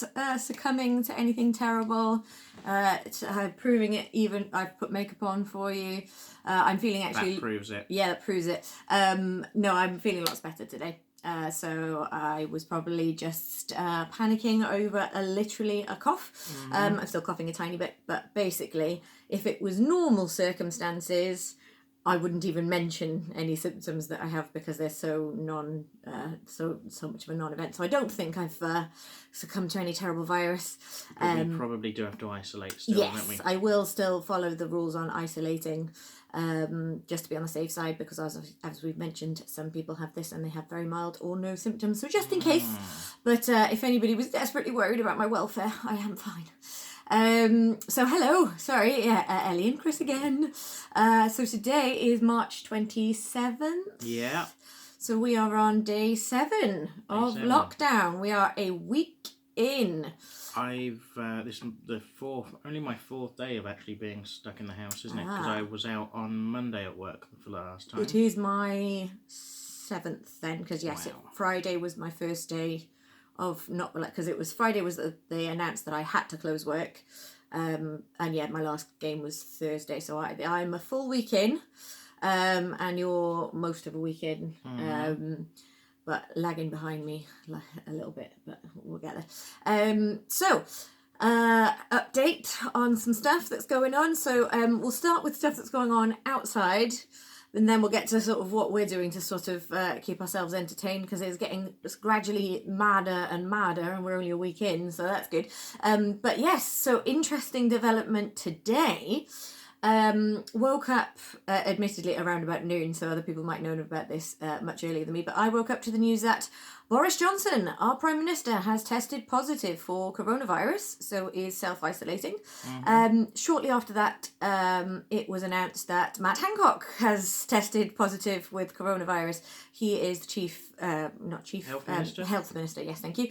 not succumbing to anything terrible. Proving it even. I've put makeup on for you. I'm feeling actually... That proves it. Yeah, that proves it. No, I'm feeling lots better today. So I was probably just panicking over literally a cough. I'm still coughing a tiny bit, but basically, if it was normal circumstances, I wouldn't even mention any symptoms that I have because they're so so much of a non-event. So I don't think I've succumbed to any terrible virus. But we probably do have to isolate still, don't we? Yes, I will still follow the rules on isolating, just to be on the safe side, because as we've mentioned, some people have this and they have very mild or no symptoms. So just in case. But if anybody was desperately worried about my welfare, I am fine. So hello, sorry, Ellie and Chris again. So today is March 27th. Yeah. So we are on day 7 of lockdown. We are a week in. This is only my 4th day of actually being stuck in the house, isn't it? Because I was out on Monday at work for the last time. It is my 7th then, because yes, Friday was my first day of not, because it was Friday was they announced that I had to close work, and yeah, my last game was Thursday, so I'm a full week in, and you're most of a week in, but lagging behind me a little bit, but we'll get there. So update on some stuff that's going on. So we'll start with stuff that's going on outside. And then we'll get to sort of what we're doing to sort of keep ourselves entertained, because it's getting gradually madder and madder, and we're only a week in, so that's good. But yes, so interesting development today. Woke up, admittedly, around about noon, so other people might know about this much earlier than me, but I woke up to the news that Boris Johnson, our Prime Minister, has tested positive for coronavirus, so is self-isolating. Shortly after that, it was announced that Matt Hancock has tested positive with coronavirus. He is the Health Minister, yes, thank you.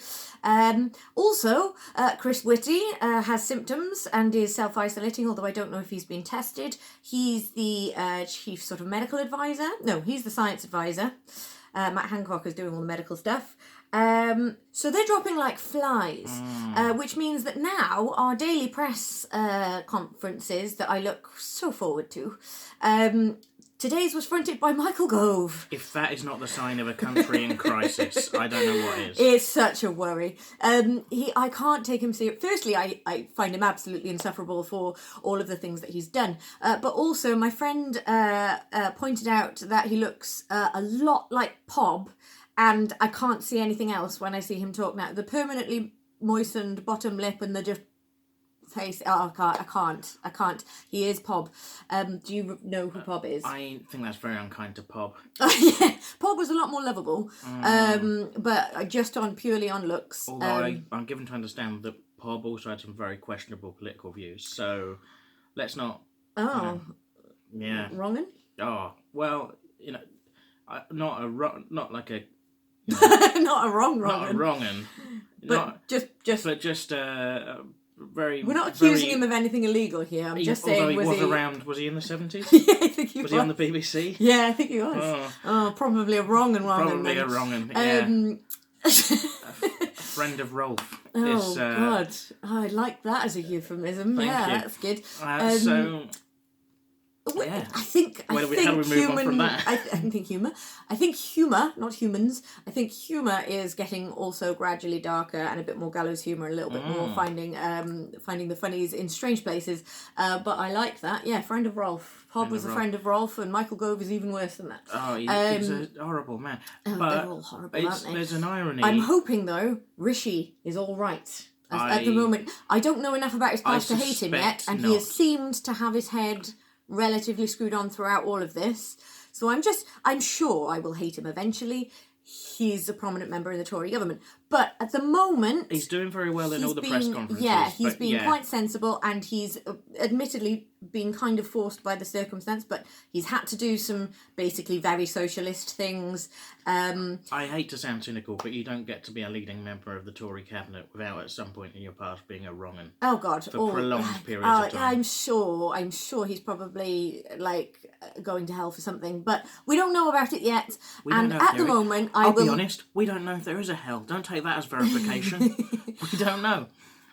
Also, Chris Whitty has symptoms and is self-isolating, although I don't know if he's been tested. He's the chief sort of medical advisor. No, he's the science advisor. Matt Hancock is doing all the medical stuff. So they're dropping like flies, which means that now our daily press conferences that I look so forward to, today's was fronted by Michael Gove. If that is not the sign of a country in crisis, I don't know what is. It's such a worry. I can't take him seriously. Firstly, I find him absolutely insufferable for all of the things that he's done. But also, my friend pointed out that he looks a lot like Pob, and I can't see anything else when I see him talk now. The permanently moistened bottom lip and the just face. Oh, I can't. He is Pob. Do you know who Pob is? I think that's very unkind to Pob. Yeah, Pob was a lot more lovable, but just purely on looks. Although I'm given to understand that Pob also had some very questionable political views, so let's not. Oh, yeah, wrongin'? Oh well, not like a. Not a wrongin'. Not a wrongin'. But just. But just very. We're not accusing him of anything illegal here. I'm just saying. Although he was around. Was he in the 70s? Yeah, I think he was. Was he on the BBC? Yeah, I think he was. Oh, probably a wrongin'. Probably a wrongin'. Yeah. A friend of Rolf. Oh God, I like that as a euphemism. Thank you. That's good. Yeah. I think how do we move on from that? I think humour, not humans. I think humour is getting also gradually darker and a bit more gallows humour, a little bit more finding the funnies in strange places. But I like that. Yeah, friend of Rolf. Pob was a friend of Rolf, and Michael Gove is even worse than that. Oh, he's a horrible man. But they're all horrible, aren't they? There's an irony. I'm hoping though Rishi is all right. At the moment, I don't know enough about his past to hate him yet, and he has seemed to have his head relatively screwed on throughout all of this. So I'm sure I will hate him eventually. He's a prominent member in the Tory government. But at the moment... He's doing very well in all the press conferences. Yeah, he's been quite sensible, and he's admittedly been kind of forced by the circumstance, but he's had to do some basically very socialist things. I hate to sound cynical, but you don't get to be a leading member of the Tory cabinet without at some point in your past being a wrong-un. Oh God! For prolonged periods of time. I'm sure he's probably going to hell for something, but we don't know about it yet. And at the moment, I'll be honest, we don't know if there is a hell. Don't take that as verification. We don't know.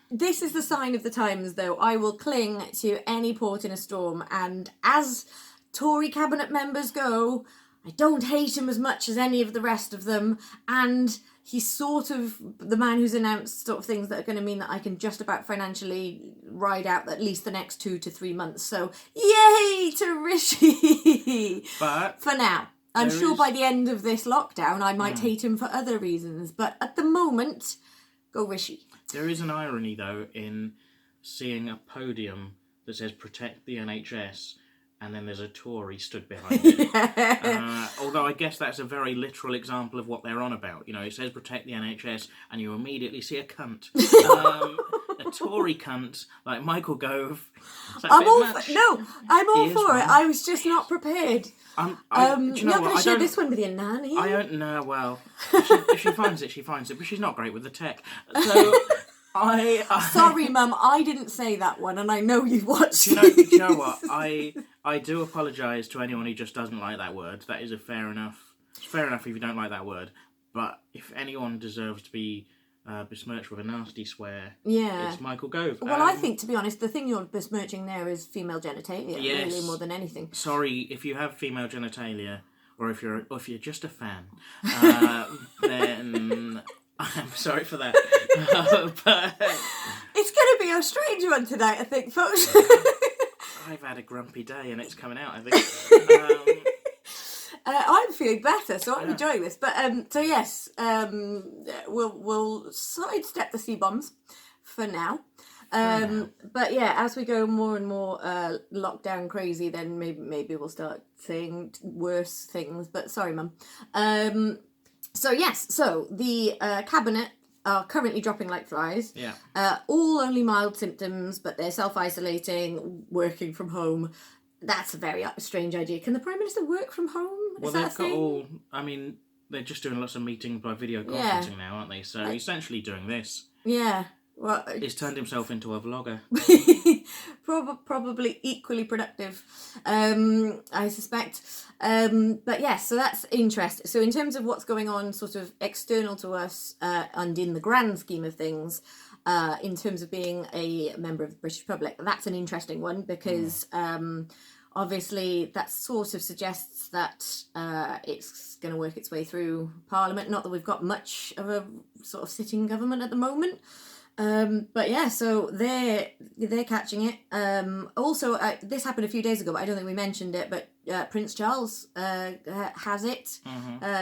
This is the sign of the times, though. I will cling to any port in a storm, and as Tory cabinet members go, I don't hate him as much as any of the rest of them, and he's sort of the man who's announced sort of things that are going to mean that I can just about financially ride out at least the next 2 to 3 months. So, yay to Rishi! But for now. I'm sure by the end of this lockdown I might hate him for other reasons, but at the moment, go Rishi. There is an irony, though, in seeing a podium that says protect the NHS and then there's a Tory stood behind it. Yeah. Although I guess that's a very literal example of what they're on about. You know, it says protect the NHS and you immediately see a cunt. A Tory cunt like Michael Gove. I'm all for it. I was just not prepared. You're not going to share this one with your nanny. I don't know. Well, if she finds it, she finds it. But she's not great with the tech. So Sorry, Mum. I didn't say that one, and I know you watched. Do you know what? I do apologise to anyone who just doesn't like that word. That is fair enough. It's fair enough if you don't like that word. But if anyone deserves to be besmirched with a nasty swear, it's Michael Gove. Well, I think, to be honest, the thing you're besmirching there is female genitalia, really, more than anything. Sorry, if you have female genitalia, or if you're just a fan, then I'm sorry for that. But it's going to be a strange one tonight, I think, folks. I've had a grumpy day and it's coming out, I think. I'm feeling better, so I'm enjoying this. But so yes, we'll sidestep the C-bombs for now. But yeah, as we go more and more lockdown crazy, then maybe we'll start saying worse things. But sorry, Mum. So yes, so the cabinet are currently dropping like flies. Yeah. All only mild symptoms, but they're self-isolating, working from home. That's a very strange idea. Can the Prime Minister work from home? Well, they've got all... I mean, they're just doing lots of meetings by video conferencing now, aren't they? So essentially doing this. Yeah. Well, he's turned himself into a vlogger. Probably equally productive, I suspect. But yes, so that's interesting. So in terms of what's going on sort of external to us and in the grand scheme of things, in terms of being a member of the British public, that's an interesting one because obviously that sort of suggests that it's going to work its way through Parliament. Not that we've got much of a sort of sitting government at the moment. But yeah, so they're catching it. Also, this happened a few days ago, but I don't think we mentioned it, but Prince Charles has it,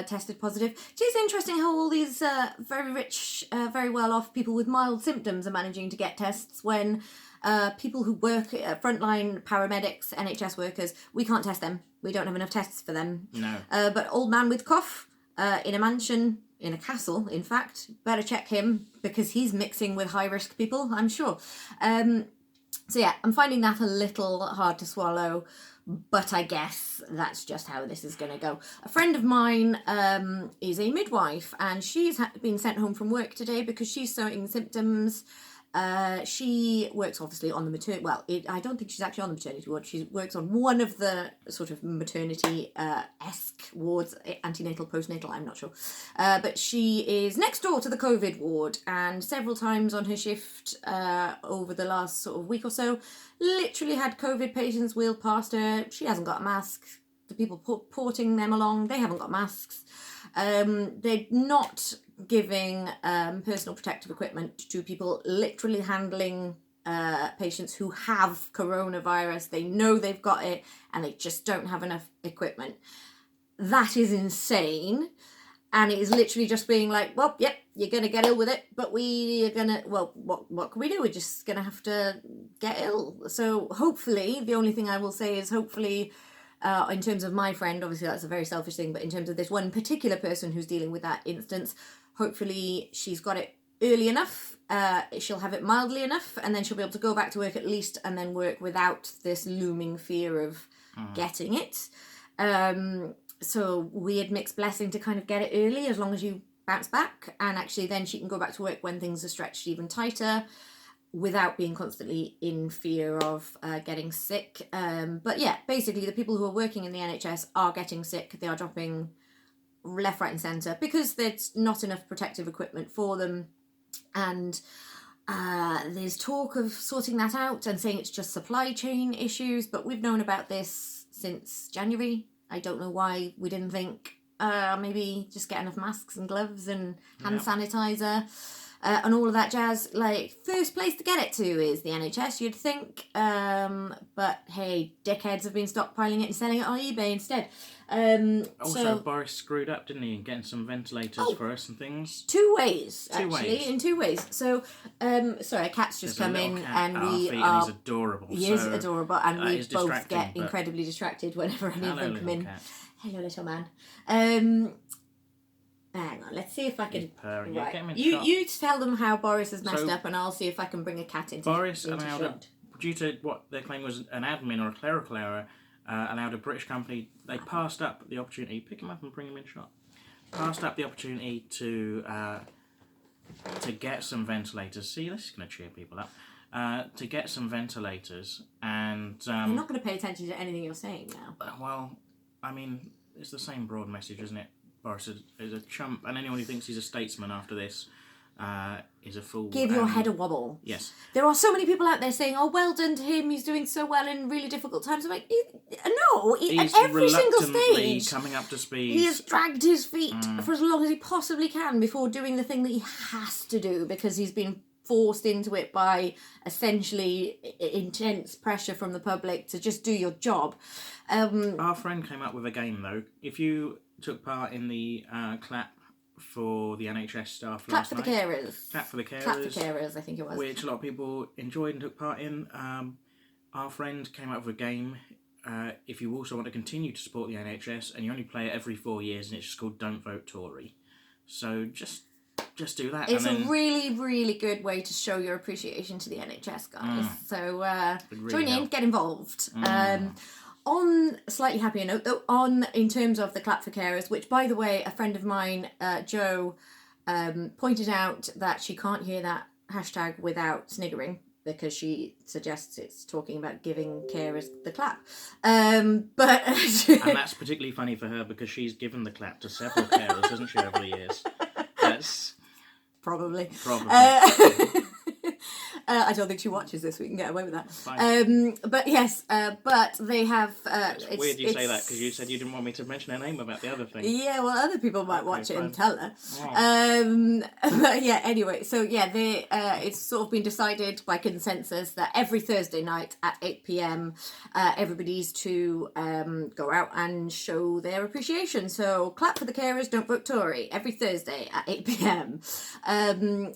tested positive. It is interesting how all these very rich, very well-off people with mild symptoms are managing to get tests when people who work, frontline paramedics, NHS workers, we can't test them. We don't have enough tests for them. No. But old man with cough in a mansion... in a castle, in fact, better check him because he's mixing with high-risk people, I'm sure. So yeah, I'm finding that a little hard to swallow, but I guess that's just how this is going to go. A friend of mine is a midwife, and she's been sent home from work today because she's showing symptoms. She works obviously on the maternity... Well, I don't think she's actually on the maternity ward. She works on one of the sort of maternity-esque wards, antenatal, postnatal, I'm not sure. But she is next door to the COVID ward, and several times on her shift over the last sort of week or so, literally had COVID patients wheel past her. She hasn't got a mask. The people porting them along, they haven't got masks. They're not giving personal protective equipment to people literally handling patients who have coronavirus. They know they've got it and they just don't have enough equipment. That is insane. And it is literally just being like, well, yep, you're going to get ill with it, but we are going to, well, what can we do? We're just going to have to get ill. So hopefully, the only thing I will say is hopefully... in terms of my friend, obviously that's a very selfish thing, but in terms of this one particular person who's dealing with that instance, hopefully she's got it early enough, she'll have it mildly enough, and then she'll be able to go back to work at least, and then work without this looming fear of getting it. So weird mixed blessing to kind of get it early, as long as you bounce back, and actually then she can go back to work when things are stretched even tighter, without being constantly in fear of getting sick. But yeah, basically the people who are working in the NHS are getting sick. They are dropping left, right and centre because there's not enough protective equipment for them. And there's talk of sorting that out and saying it's just supply chain issues, but we've known about this since January. I don't know why we didn't think maybe just get enough masks and gloves and hand sanitizer. And all of that jazz. Like, first place to get it to is the NHS, you'd think. But hey, dickheads have been stockpiling it and selling it on eBay instead. Also, Boris screwed up, didn't he, in getting some ventilators for us and things? Two ways. In two ways. So, sorry, a cat's just come in and we are... And he's adorable. He is adorable, and we both get incredibly distracted whenever any of them come in. Cat. Hello, little man. Hang on, let's see if I can... Right. You tell them how Boris has messed up, and I'll see if I can bring a cat into Boris allowed, due to what they claim was an admin or a clerical error, allowed a British company... They passed up the opportunity... Pick him up and bring him in shot. Passed up the opportunity to get some ventilators. See, this is going to cheer people up. To get some ventilators, and... You're not going to pay attention to anything you're saying now. Well, I mean, it's the same broad message, isn't it? Boris is a chump, and anyone who thinks he's a statesman after this is a fool. Give your head a wobble. Yes. There are so many people out there saying, oh, well done to him, he's doing so well in really difficult times. I'm like, no, at every single stage, coming up to speed. He has dragged his feet for as long as he possibly can before doing the thing that he has to do, because he's been forced into it by essentially intense pressure from the public to just do your job. Our friend came up with a game, though. If you took part in the clap for the NHS staff last night. Clap for the carers, I think it was. Which a lot of people enjoyed and took part in. Our friend came up with a game. If you also want to continue to support the NHS, and you only play it every 4 years, and it's just called Don't Vote Tory. So just do that. It's a really, really good way to show your appreciation to the NHS, guys. So really join in, get involved. On a slightly happier note, though, in terms of the clap for carers, which, by the way, a friend of mine, Jo, pointed out that she can't hear that hashtag without sniggering, because she suggests it's talking about giving carers the clap. And that's particularly funny for her because she's given the clap to several carers, hasn't she, over the years? That's... Probably. I don't think she watches this. We can get away with that. But yes, but they have... it's weird you say that, because you said you didn't want me to mention her name about the other thing. Yeah, well, other people might watch it and tell her. Oh. But yeah, anyway, so yeah, it's sort of been decided by consensus that every Thursday night at 8 p.m, everybody's to go out and show their appreciation. So clap for the carers, don't vote Tory, every Thursday at 8 p.m.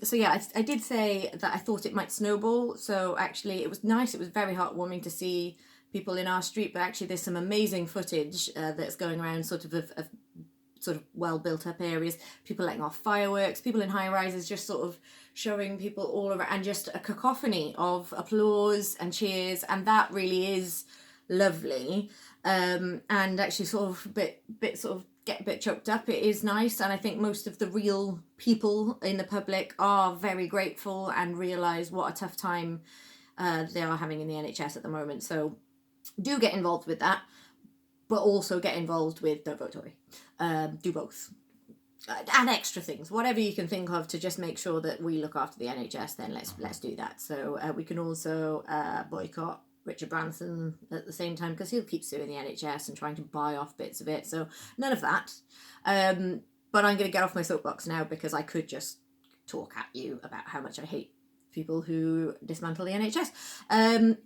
So yeah, I did say that I thought it might snowball, so actually it was nice. It was very heartwarming to see people in our street, but actually there's some amazing footage that's going around sort of well built up areas, people letting off fireworks, people in high rises just sort of showing people all around, and just a cacophony of applause and cheers, and that really is lovely. And actually sort of get a bit choked up. It is nice, and I think most of the real people in the public are very grateful and realise what a tough time they are having in the NHS at the moment. So do get involved with that, but also get involved with Don't Vote Tory. Do both. And extra things, whatever you can think of to just make sure that we look after the NHS, then let's do that. So we can also boycott Richard Branson at the same time, because he'll keep suing the NHS and trying to buy off bits of it. So none of that. But I'm going to get off my soapbox now, because I could just talk at you about how much I hate people who dismantle the NHS.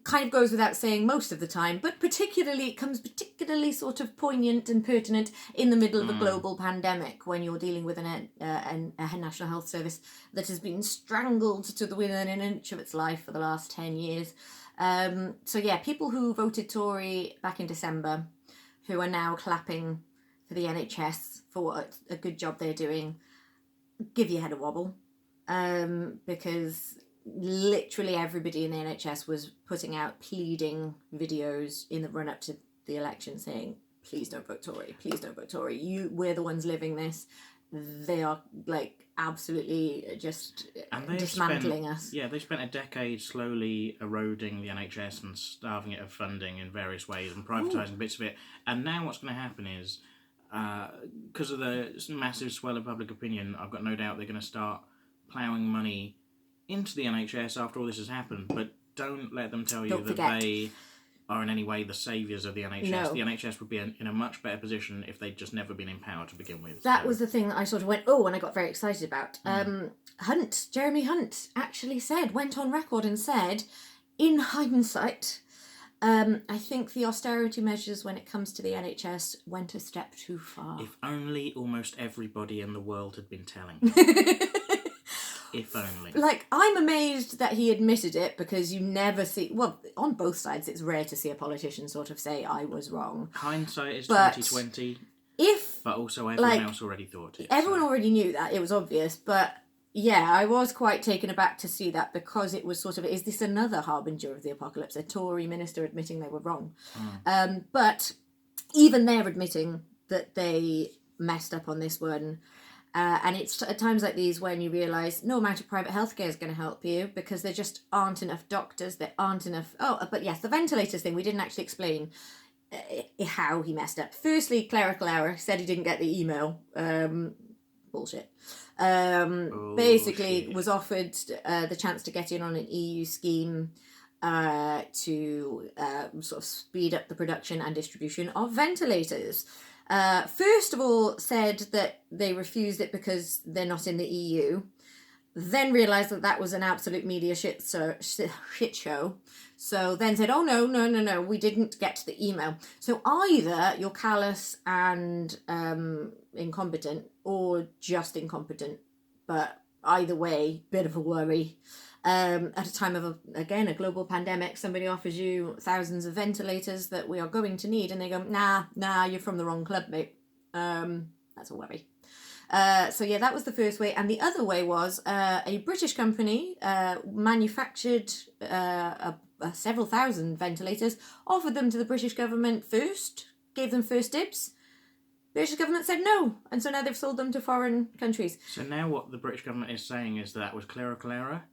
Kind of goes without saying most of the time, but it comes particularly sort of poignant and pertinent in the middle of a global pandemic, when you're dealing with a National Health Service that has been strangled to within an inch of its life for the last 10 years. So yeah, people who voted Tory back in December, who are now clapping for the NHS for what a good job they're doing, give your head a wobble. because literally everybody in the NHS was putting out pleading videos in the run-up to the election saying, please don't vote Tory, please don't vote Tory. We're the ones living this. They are like absolutely just dismantling us. Yeah, they spent a decade slowly eroding the NHS and starving it of funding in various ways and privatising bits of it. And now what's going to happen is, because of the massive swell of public opinion, I've got no doubt they're going to start ploughing money into the NHS after all this has happened. But don't let them tell you that they are in any way the saviours of the NHS. No. The NHS would be in a much better position if they'd just never been in power to begin with. That was the thing that I sort of went, and I got very excited about. Jeremy Hunt actually went on record and said, in hindsight, I think the austerity measures when it comes to the NHS went a step too far. If only almost everybody in the world had been telling. If only. Like, I'm amazed that he admitted it, because you never see... Well, on both sides, it's rare to see a politician sort of say, I was wrong. Hindsight is 2020. But also everyone else already thought it. Everyone already knew that. It was obvious. But, yeah, I was quite taken aback to see that, because it was sort of, is this another harbinger of the apocalypse? A Tory minister admitting they were wrong. But even they're admitting that they messed up on this one. And it's at times like these when you realise no amount of private healthcare is going to help you, because there just aren't enough doctors, there aren't enough... but yes, the ventilators thing, we didn't actually explain how he messed up. Firstly, clerical error, said he didn't get the email. Bullshit. Basically, was offered the chance to get in on an EU scheme to sort of speed up the production and distribution of ventilators. First of all, said that they refused it because they're not in the EU. Then realised that was an absolute media shit show. So then said, no, we didn't get the email. So either you're callous and incompetent, or just incompetent. But either way, bit of a worry. At a time of, a global pandemic, somebody offers you thousands of ventilators that we are going to need, and they go, nah, you're from the wrong club, mate. That's a worry. So yeah, that was the first way. And the other way was a British company manufactured several thousand ventilators, offered them to the British government first, gave them first dibs. The British government said no, and so now they've sold them to foreign countries. So now what the British government is saying is that was clerical error.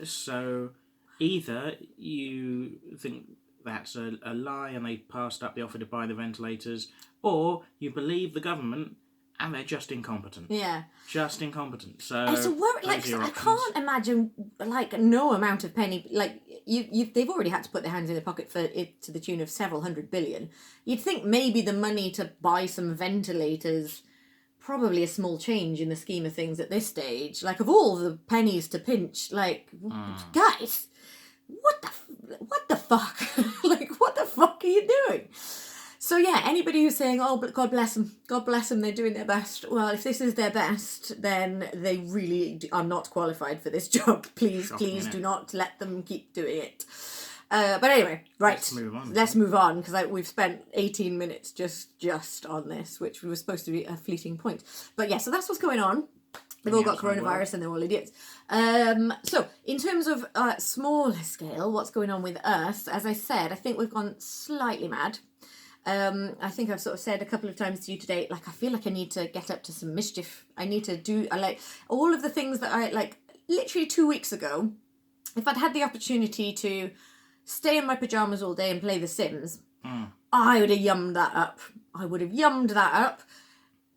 So either you think that's a lie and they passed up the offer to buy the ventilators, or you believe the government and they're just incompetent. Yeah. Just incompetent. So it's a worry. I can't imagine no amount of penny. They've already had to put their hands in their pocket for it to the tune of several $100 billion. You'd think maybe the money to buy some ventilators, probably a small change in the scheme of things at this stage. Like, of all the pennies to pinch, guys, what the fuck? What the fuck are you doing? So yeah, anybody who's saying, but God bless them, they're doing their best. Well, if this is their best, then they really are not qualified for this job. Please do not let them keep doing it. But anyway, right. Let's move on, because we've spent 18 minutes just on this, which was supposed to be a fleeting point. But yeah, so that's what's going on. They've all got coronavirus and they're all idiots. So in terms of smaller scale, what's going on with us? As I said, I think we've gone slightly mad. I think I've sort of said a couple of times to you today, I feel like I need to get up to some mischief. I need to do all of the things that I literally 2 weeks ago. If I'd had the opportunity to stay in my pyjamas all day and play The Sims, I would have yummed that up.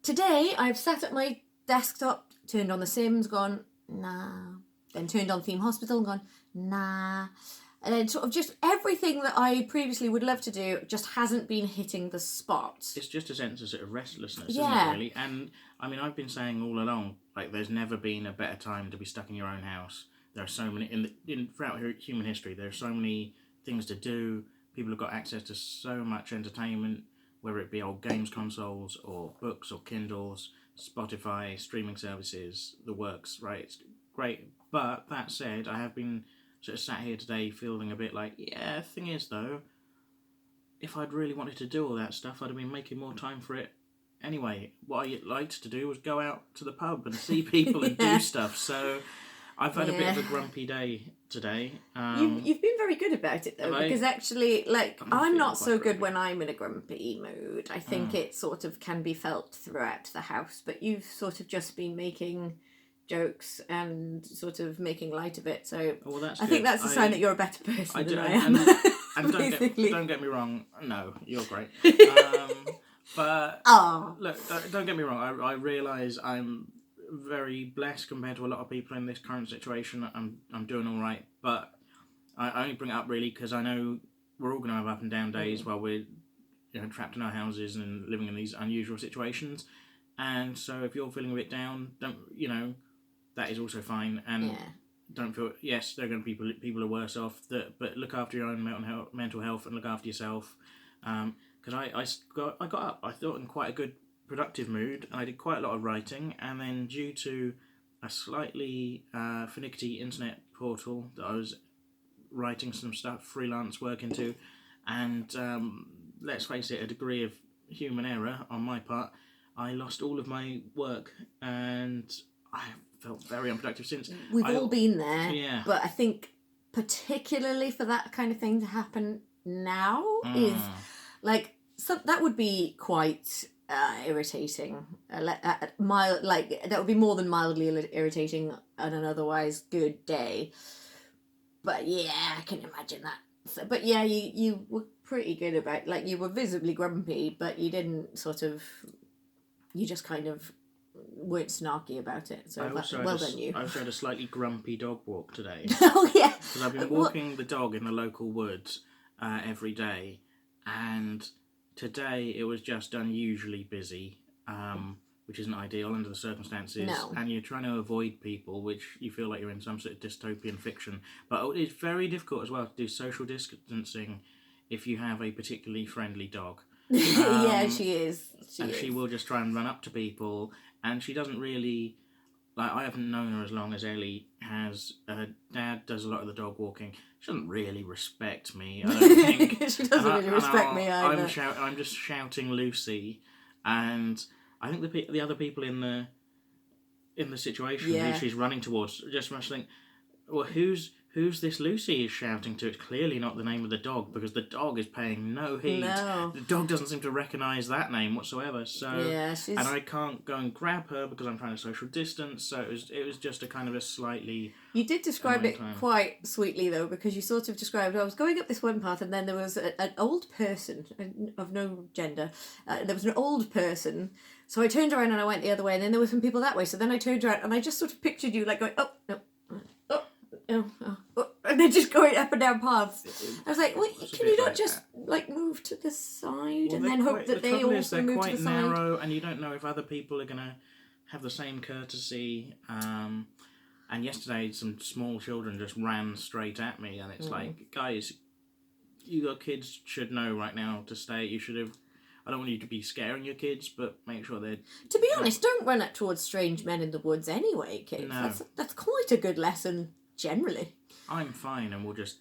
Today, I've sat at my desktop, turned on The Sims, gone, nah. Then turned on Theme Hospital and gone, nah. And then sort of just everything that I previously would love to do just hasn't been hitting the spot. It's just a sense of sort of restlessness, isn't it, really? And, I mean, I've been saying all along, there's never been a better time to be stuck in your own house. There are so many, throughout human history, there are so many things to do. People have got access to so much entertainment, whether it be old games consoles or books or Kindles, Spotify, streaming services, the works, right? It's great. But that said, I have been sort of sat here today feeling a bit thing is though, if I'd really wanted to do all that stuff, I'd have been making more time for it anyway, what I liked to do was go out to the pub and see people and do stuff. So I've had a bit of a grumpy day today. You've been very good about it though, because actually, like, I'm not so good when I'm in a grumpy mood. I think it sort of can be felt throughout the house, but you've sort of just been making jokes and sort of making light of it. So I think that's a sign that you're a better person than I am. And don't get me wrong. No, you're great. But look, don't get me wrong. I realise I'm very blessed compared to a lot of people in this current situation. I'm doing all right, but I only bring it up really because I know we're all going to have up and down days while we're trapped in our houses and living in these unusual situations. And so if you're feeling a bit down, that is also fine. And don't feel, yes, there are going to be people who are worse off, but look after your own mental health and look after yourself. Because I got up, I thought, in quite a good productive mood, and I did quite a lot of writing, and then due to a slightly finicky internet portal that I was writing some stuff, freelance work into, and let's face it, a degree of human error on my part, I lost all of my work, and I felt very unproductive since. We've all been there, but I think particularly for that kind of thing to happen now is like, so that would be quite irritating. That would be more than mildly irritating on an otherwise good day. But yeah, I can imagine that. So, but yeah, you were pretty good about, like, you were visibly grumpy, but you didn't you just kind of weren't snarky about it. So well done you. I also had a slightly grumpy dog walk today. Oh yeah. Because I've been walking the dog in the local woods every day, and today it was just unusually busy, which isn't ideal under the circumstances. No. And you're trying to avoid people, which you feel like you're in some sort of dystopian fiction. But it's very difficult as well to do social distancing if you have a particularly friendly dog. Yeah, she is. She will just try and run up to people, and she doesn't really... Like, I haven't known her as long as Ellie has. Her dad does a lot of the dog walking. She doesn't really respect me, I don't think. She doesn't really respect me either. I'm just shouting Lucy, and I think the other people in the situation who she's running towards just must think, well, who's this Lucy is shouting to? It's clearly not the name of the dog, because the dog is paying no heed. No. The dog doesn't seem to recognise that name whatsoever. So and I can't go and grab her because I'm trying to social distance. So it was just a kind of a slightly... You did describe it quite sweetly though, because you sort of described, I was going up this one path and then there was an old person of no gender. There was an old person. So I turned around and I went the other way, and then there were some people that way. So then I turned around and I just sort of pictured you like going, oh, no. And they're just going up and down paths. I was like, well, can you not just like move to the side and then hope that they also move to the side? They're quite narrow, and you don't know if other people are going to have the same courtesy. And yesterday, some small children just ran straight at me, and it's like, guys, your kids should know right now to stay. You should have... I don't want you to be scaring your kids, but make sure they're... To be honest, don't run up towards strange men in the woods anyway, kids. No. That's quite a good lesson, generally. I'm fine, and we'll just,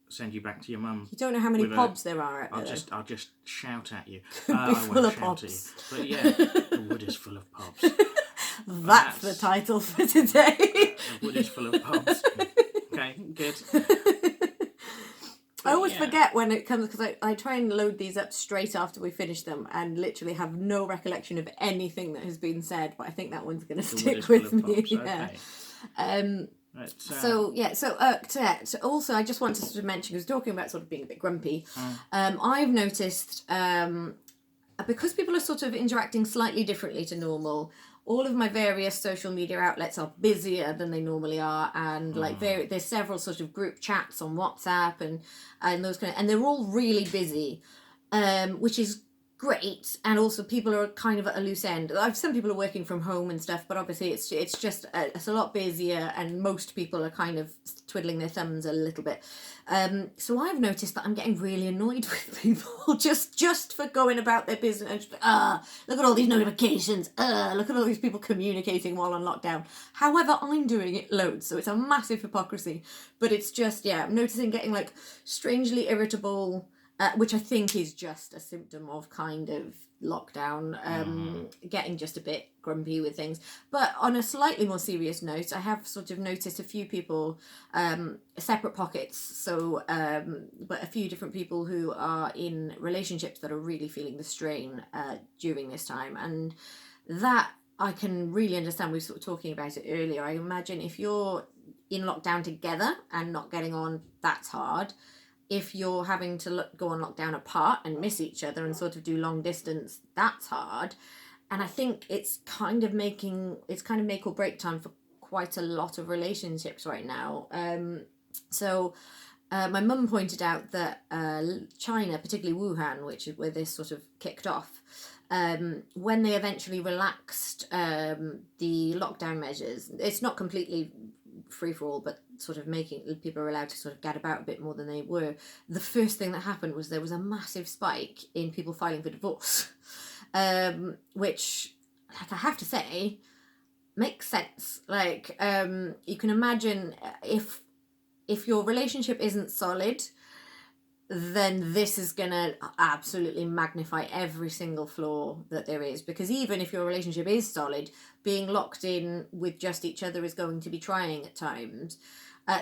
send you back to your mum. You don't know how many Pobs there are out there. I'll just shout at you. Be full of Pobs. But yeah, the wood is full of Pobs. That's the title for today. The wood is full of Pobs. Okay, good. I always forget when it comes, because I try and load these up straight after we finish them and literally have no recollection of anything that has been said, but I think that one's going to stick with me. Pobs. Yeah. Okay. So also I just wanted to mention, because talking about sort of being a bit grumpy, I've noticed because people are sort of interacting slightly differently to normal, all of my various social media outlets are busier than they normally are, and there's several sort of group chats on WhatsApp and those kind of, and they're all really busy, which is great. And also people are kind of at a loose end. Some people are working from home and stuff, but obviously it's a lot busier, and most people are kind of twiddling their thumbs a little bit. So I've noticed that I'm getting really annoyed with people just for going about their business. Look at all these notifications. Look at all these people communicating while on lockdown. However, I'm doing it loads, so it's a massive hypocrisy. But it's just, I'm noticing getting like strangely irritable which I think is just a symptom of kind of lockdown, getting just a bit grumpy with things. But on a slightly more serious note, I have sort of noticed a few people, separate pockets, so but a few different people who are in relationships that are really feeling the strain during this time, and that I can really understand. We were sort of talking about it earlier. I imagine if you're in lockdown together and not getting on, that's hard. If you're having to go on lockdown apart and miss each other and sort of do long distance, that's hard. And I think it's kind of make or break time for quite a lot of relationships right now. So my mum pointed out that China, particularly Wuhan, which is where this sort of kicked off, when they eventually relaxed the lockdown measures, it's not completely free for all, but sort of making people are allowed to sort of get about a bit more than they were. The first thing that happened was there was a massive spike in people filing for divorce, which, like, I have to say, makes sense. Like, you can imagine if your relationship isn't solid, then this is going to absolutely magnify every single flaw that there is. Because even if your relationship is solid, being locked in with just each other is going to be trying at times.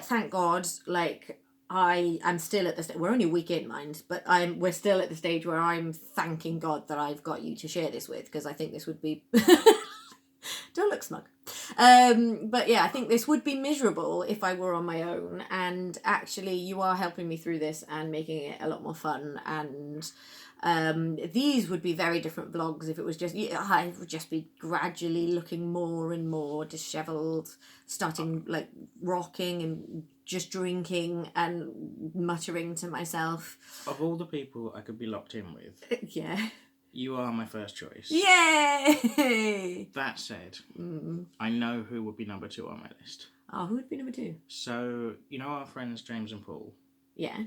Thank God, like, I'm still at the stage, we're only a week in, mind, but we're still at the stage where I'm thanking God that I've got you to share this with, because I think this would be... Don't look smug. But yeah, I think this would be miserable if I were on my own, and actually you are helping me through this and making it a lot more fun, and these would be very different vlogs if it was just, I would just be gradually looking more and more dishevelled, starting like rocking and just drinking and muttering to myself. Of all the people I could be locked in with, yeah, you are my first choice. Yay! That said, I know who would be number 2 on my list. Oh, who would be number 2? So, you know our friends James and Paul? Yeah.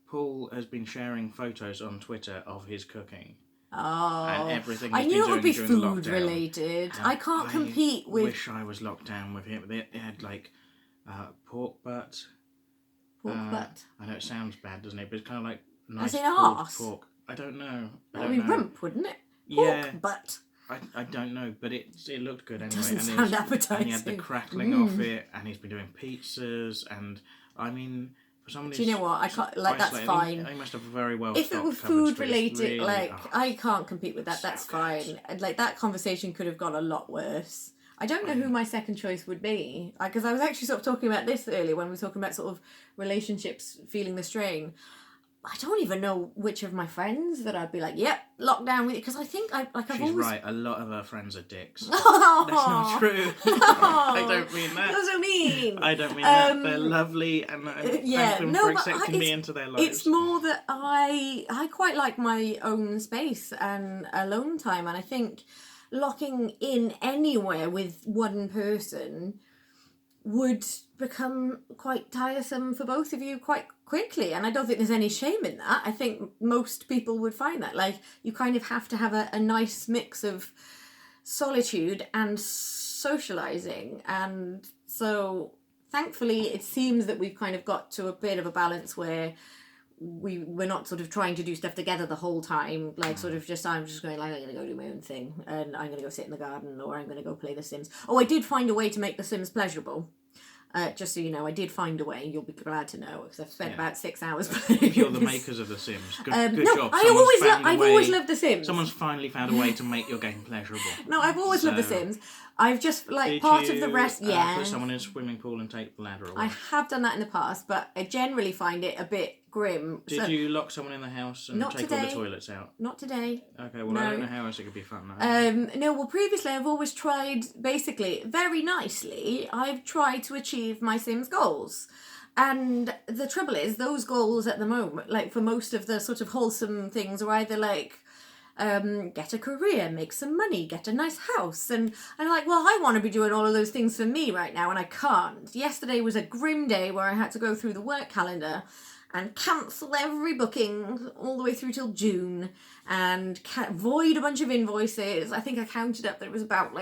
Paul has been sharing photos on Twitter of his cooking. Oh, and everything I knew it would be food related. I can't compete with... I wish I was locked down with him. They had like pork butt. Pork butt? I know it sounds bad, doesn't it? But it's kind of like nice pork. I don't know. That would be rump, wouldn't it? Yeah. Pork butt. I don't know, but it looked good anyway. Doesn't sound appetizing. And he had the crackling off it, and he's been doing pizzas, and I mean, for someone who's... Do you know what? I can't, like, that's fine. I must have a very well... If it were food related, really, like, I can't compete with that. That's fine. Like, that conversation could have gone a lot worse. I don't know who my second choice would be, because I was actually sort of talking about this earlier when we were talking about sort of relationships feeling the strain. I don't even know which of my friends that I'd be like, yep, locked down with it, because I think I've She's always... right, a lot of her friends are dicks. That's not true. I don't mean that. That's what I mean. I don't mean that. They're lovely, and thank them for accepting me into their lives. It's more that I quite like my own space and alone time, and I think locking in anywhere with one person would become quite tiresome for both of you quite quickly, and I don't think there's any shame in that. I think most people would find that, like, you kind of have to have a nice mix of solitude and socializing, and so thankfully it seems that we've kind of got to a bit of a balance where we're not sort of trying to do stuff together the whole time, like sort of just, I'm just going like, I'm going to go do my own thing, and I'm going to go sit in the garden, or I'm going to go play The Sims. Oh, I did find a way to make The Sims pleasurable. Just so you know, I did find a way. You'll be glad to know, because I've spent about 6 hours playing. You're the makers of The Sims. Good job. I've always loved The Sims. Someone's finally found a way to make your game pleasurable. No, I've always loved The Sims. I've just, like, part of the rest, put someone in a swimming pool and take the ladder away? I have done that in the past, but I generally find it a bit grim. Did you lock someone in the house and take all the toilets out? Not today. Okay, well, no. I don't know how else it could be fun. No, previously I've always tried, basically, very nicely, I've tried to achieve my Sims goals. And the trouble is, those goals at the moment, like, for most of the sort of wholesome things, are either like, get a career, make some money, get a nice house, and I'm like, well, I want to be doing all of those things for me right now, and I can't. Yesterday was a grim day where I had to go through the work calendar and cancel every booking all the way through till June, and void a bunch of invoices. I think I counted up that it was about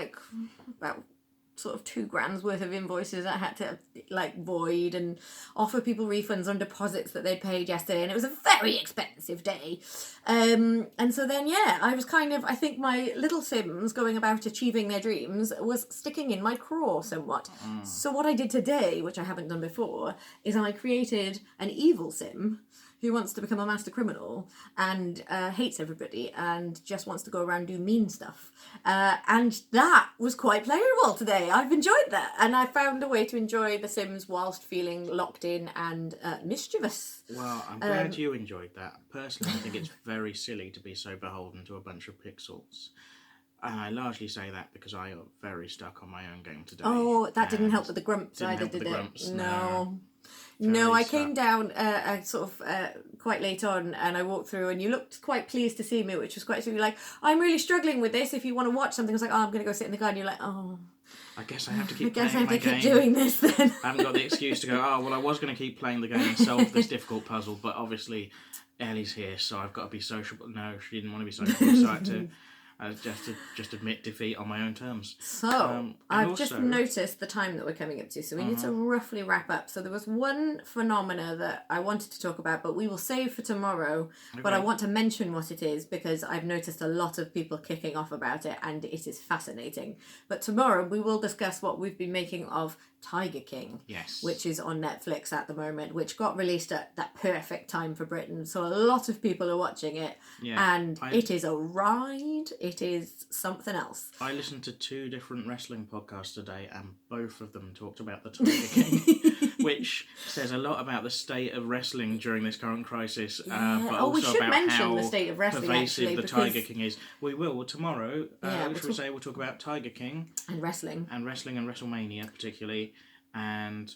sort of $2,000 worth of invoices I had to like void and offer people refunds on deposits that they'd paid yesterday, and it was a very expensive day. And so then I was I think my little Sims going about achieving their dreams was sticking in my craw somewhat. So what I did today, which I haven't done before, is I created an evil Sim who wants to become a master criminal and hates everybody and just wants to go around and do mean stuff. And that was quite playable today. I've enjoyed that. And I found a way to enjoy The Sims whilst feeling locked in and mischievous. Well, I'm glad you enjoyed that. Personally, I think it's very silly to be so beholden to a bunch of pixels. And I largely say that because I got very stuck on my own game today. Oh, that didn't help with the grumps either, did it? Grumps, No, I came down quite late on, and I walked through, and you looked quite pleased to see me, which was quite sweet. You're like, I'm really struggling with this. If you want to watch something, I was like, I'm going to go sit in the garden. You're like, oh. I guess I have to keep keep doing this then. I haven't got the excuse to go, I was going to keep playing the game and solve this difficult puzzle, but obviously Ellie's here, so I've got to be sociable. No, she didn't want to be sociable, so I had to just admit defeat on my own terms. So, I've just noticed the time that we're coming up to, so we need to roughly wrap up. So there was one phenomena that I wanted to talk about, but we will save for tomorrow. Okay. But I want to mention what it is because I've noticed a lot of people kicking off about it, and it is fascinating. But tomorrow we will discuss what we've been making of Tiger King, yes, which is on Netflix at the moment, which got released at that perfect time for Britain. So a lot of people are watching it, and it is a ride. It is something else. I listened to 2 different wrestling podcasts today, and both of them talked about the Tiger King, which says a lot about the state of wrestling during this current crisis. But also we should about mention how the state of wrestling, pervasive actually, the Tiger King is. We will tomorrow. We'll talk about Tiger King and wrestling and WrestleMania particularly. And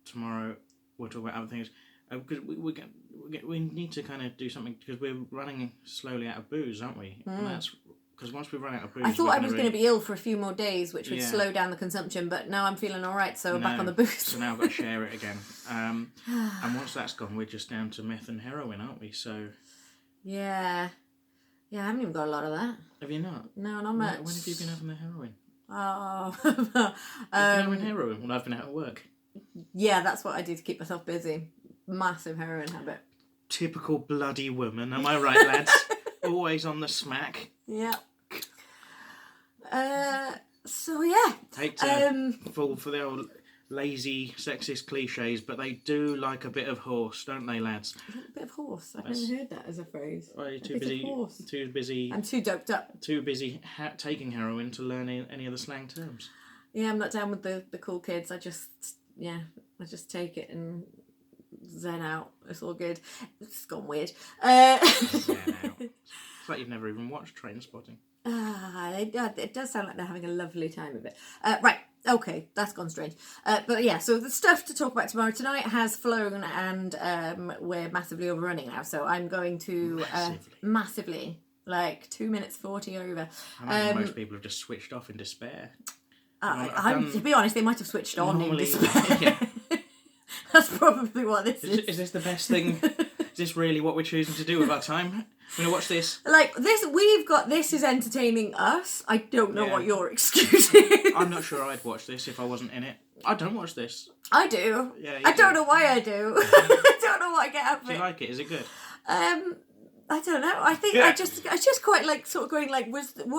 tomorrow we'll talk about other things because we need to kind of do something because we're running slowly out of booze, aren't we? And that's because once we run out of booze, I thought I was going to be ill for a few more days, which would slow down the consumption. But now I'm feeling all right, so I'm back on the booze. So now I've got to share it again. And once that's gone, we're just down to meth and heroin, aren't we? So yeah, I haven't even got a lot of that. Have you not? No, not much. When have you been having the heroin? Oh, heroin when I've been out of work. Yeah, that's what I do to keep myself busy. Massive heroin habit. Typical bloody woman, am I right, lads? Always on the smack. Yeah. So yeah. Hate to fall for the old lazy sexist cliches, but they do like a bit of horse, don't they, lads? A bit of horse. I've never heard that as a phrase. Well, you're too busy. I'm too doped up. Too busy taking heroin to learn any of the slang terms. Yeah, I'm not down with the cool kids. I just take it and zen out. It's all good. It's gone weird. Zen out. It's like you've never even watched Trainspotting. It does sound like they're having a lovely time of it. Right. Okay, that's gone strange. But yeah, so the stuff to talk about tomorrow. Tonight has flown, and we're massively overrunning now. So I'm going to massively, like 2 minutes 40 over. I know most people have just switched off in despair. To be honest, they might have switched on in despair. Yeah. That's probably what this is. Is this the best thing? Is this really what we're choosing to do with our time? I'm gonna watch this. Like this, this is entertaining us. I don't know what your excuse is. I'm not sure I'd watch this if I wasn't in it. I don't watch this. I do. Yeah, I don't know why I do. I don't know what I get out of it. Do you like it? Is it good? I don't know. I think I just quite like sort of going like, was